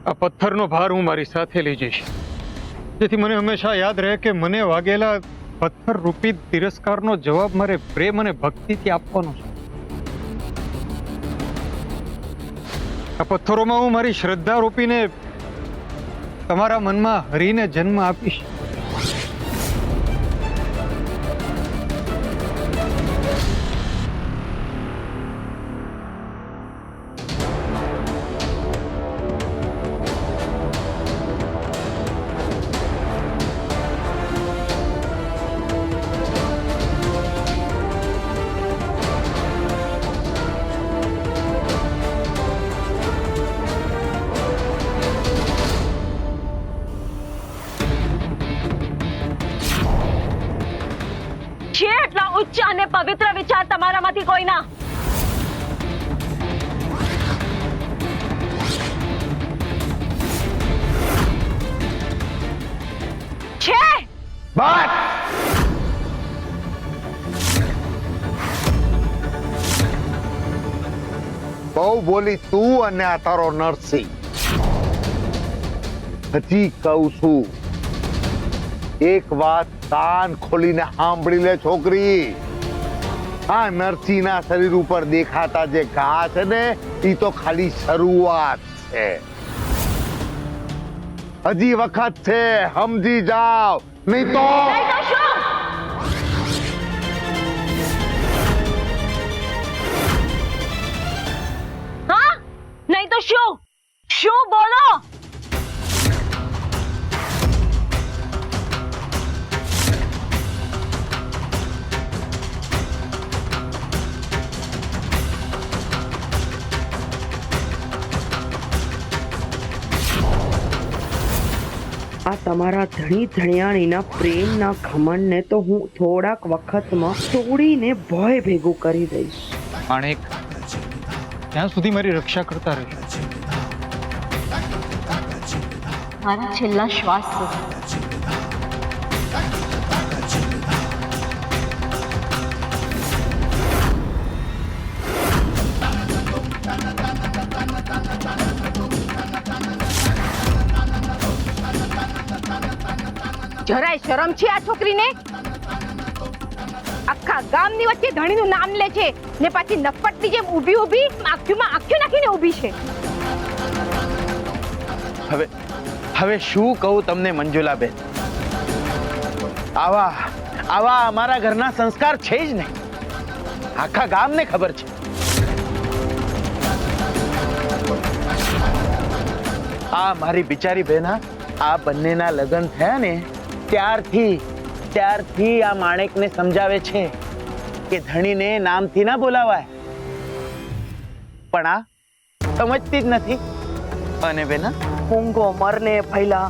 આ પથ્થરનો ભાર હું મારી સાથે લઈ જઈશ, જેથી મને હંમેશા યાદ રહે કે મને વાગેલા પથ્થર રૂપી તિરસ્કારનો જવાબ મારે પ્રેમ અને ભક્તિથી આપવાનો છે. આ પથ્થરોમાં હું મારી શ્રદ્ધા રૂપીને તમારા મનમાં હરીને જન્મ આપીશ. છે એટલા ઉચ્ચ અને પવિત્ર વિચાર તમારામાંથી કોઈના? છે? બસ બહુ બોલી તું અને આ તારો નરસિંહ. હજી કહું છું, એક વાત કાન ખોલીને સાંભળી લે છોકરી. આ નરસિંહના શરીર ઉપર દેખાતા જે ઘા છે ને, એ તો ખાલી શરૂઆત છે. હજી વખત છે, સમજી જાઓ, નહીં તો નહીં તો શું? હા, નહીં તો શું? શું બોલો? આ તમારા ધણી ધણિયાણીના પ્રેમના ઘમંડને તો હું થોડાક વખતમાં તોડીને ભય ભેગું કરી દઈશ. માણેક, ત્યાં સુધી મારી રક્ષા કરતા રહેજો. મારા છેલ્લા શ્વાસ સુધી. જરાય શરમ છે આ છોકરીને? આખા ગામની વચ્ચે ધણીનું નામ લે છે ને પાછી નફટની જેમ ઊભી ઊભી આંખમાં આંખો નાખીને ઊભી છે. હવે શું કહું તમને મંજુલાબેન? આવા અમારા ઘરના સંસ્કાર છે જ નહીં. આખા ગામને ખબર છે. આ મારી બિચારી બહેના, આ બંનેના લગ્ન થયા ને ત્યારથી આ માણેકને સમજાવે છે કે ધણીને નામથી ના બોલાવાય, પણ આ સમજતી જ નથી. અને બેના, ઊંઘો મરને ફૈલા,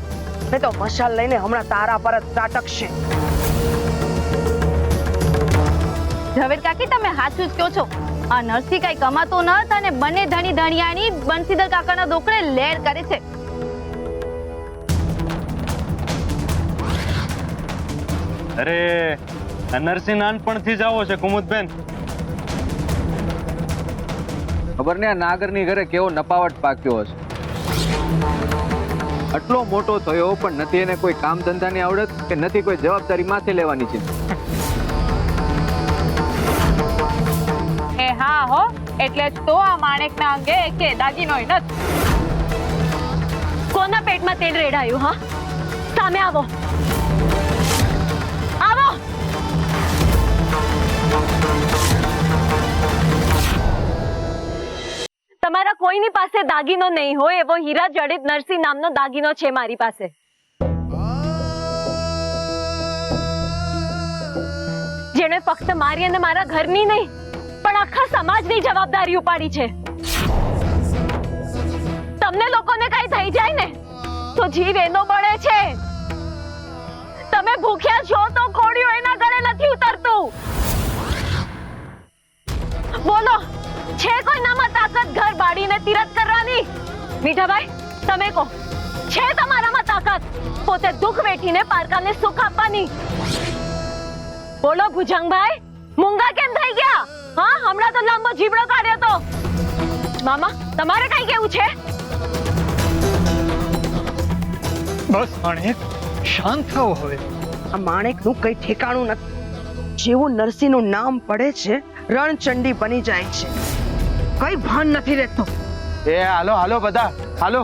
ને તો મશાલ લઈને હમણાં તારા પર જ ત્રાટકશે. ઝવેર કાકી, તમે સાચું જ કહો છો. આ નરસિંહ કઈ કમાતો ન હતા ને બંને ધણી ધણિયાણી બંસીધર કાકાના દોકડે લેર કરે છે. અરે નરસિંહ નાનપણથી જ આવો છે કુમુદબેન. ખબર ને આ નાગરની ઘરે કેવો નપાવટ પાક્યો હશે. આટલો મોટો થયો પણ નથી એને કોઈ કામ ધંધાની આવડત કે નથી કોઈ જવાબદારી માથે લેવાની છે. એ હા હો, એટલે જ તો આ માણેકના અંગે કે દાગીનોય નથી. કોના પેટમાં તેલ રેડાયું? હા, સામે આવો. આવો. તમારા કોઈની પાસે દાગીનો નહીં હોય એવો હીરા જડિત નરસિંહ નામનો દાગીનો છે મારી પાસે. જેણે ફક્ત મારી અને મારા ઘરની નહીં પણ આખા સમાજની જવાબદારી ઉપાડી છે. તમને લોકોને કઈ થઈ જાય ને તો જીવ એનો બળે છે. તમે ભૂખ્યા છો તો ખોડિયું એના ગળે નથી ઉતરતું. બોલો, છે કોઈનામાં તાકાત ઘર બાળીને તીરથ કરવાની? મીઠાભાઈ, તમે કહો, છે તમારામાં તાકાત પોતે દુઃખ વેઠીને પારકાને સુખ આપવાની? બોલો ભુજંગભાઈ, મૂંગા કેમ થઈ ગયા? હા, હમણાં તો લાંબો જીબડો કાઢ્યો તો. મામા, તમારે કઈ કેવું છે? બસ માણેક, શાંત થાઓ હવે. આ માણેકનું કઈ ઠેકાણું નથી. જેવું નરસિંહનું નામ પડે છે રણચંડી બની જાય છે. કઈ ભાન નથી રહેતું. એ હાલો હાલો બધા હાલો.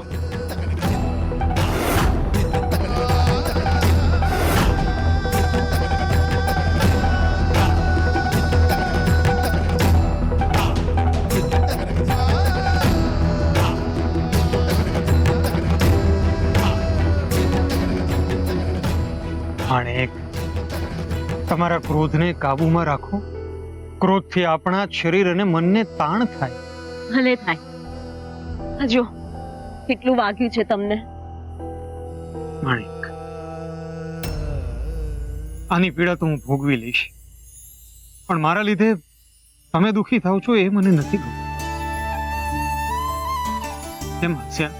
માણેક, તમારા ક્રોધને કાબુમાં રાખો. ક્રોધથી આપણા શરીર અને મનને તાણ થાય. ભલે થાય. જો કેટલું વાગ્યું છે તમને. માણેક, આની પીડા તો હું ભોગવી લઈશ, પણ મારા લીધે તમે દુખી થાવ છો એ મને નથી ગમતું. કેમ હસ્યા?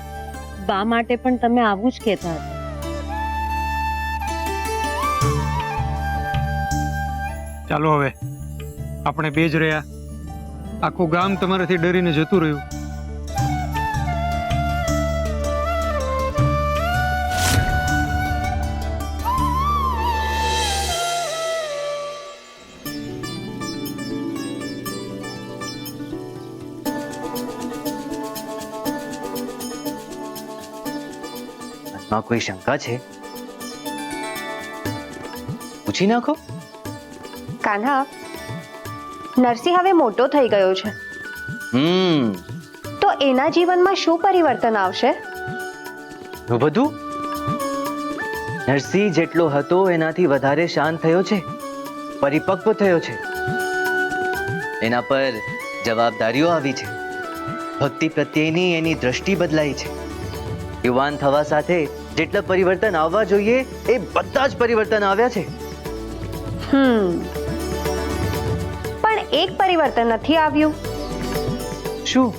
બા માટે પણ તમે આવું જ કહેતા હતા. ચાલો હવે આપણે બે જ રહ્યા. આખું ગામ તમારાથી ડરીને જતું રહ્યું. માં કોઈ શંકા છે? પૂછી નાખો. કાન્હા, નરસિંહ હવે મોટો થઈ ગયો છે તો એના જીવનમાં શું પરિવર્તન આવશે? બધું. નરસિંહ જેટલો હતો એનાથી વધારે શાંત થયો છે, પરિપક્વ થયો છે. એના પર જવાબદારીઓ આવી છે. ભક્તિ પ્રત્યેની એની દ્રષ્ટિ બદલાઈ છે. યુવાન થવા સાથે જેટલા પરિવર્તન આવવા જોઈએ એ બધા જ પરિવર્તન આવ્યા છે. પણ એક પરિવર્તન નથી આવ્યું. શું?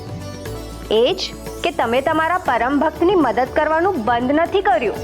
એ જ કે તમે તમારા પરમ ભક્તની મદદ કરવાનું બંધ નથી કર્યું.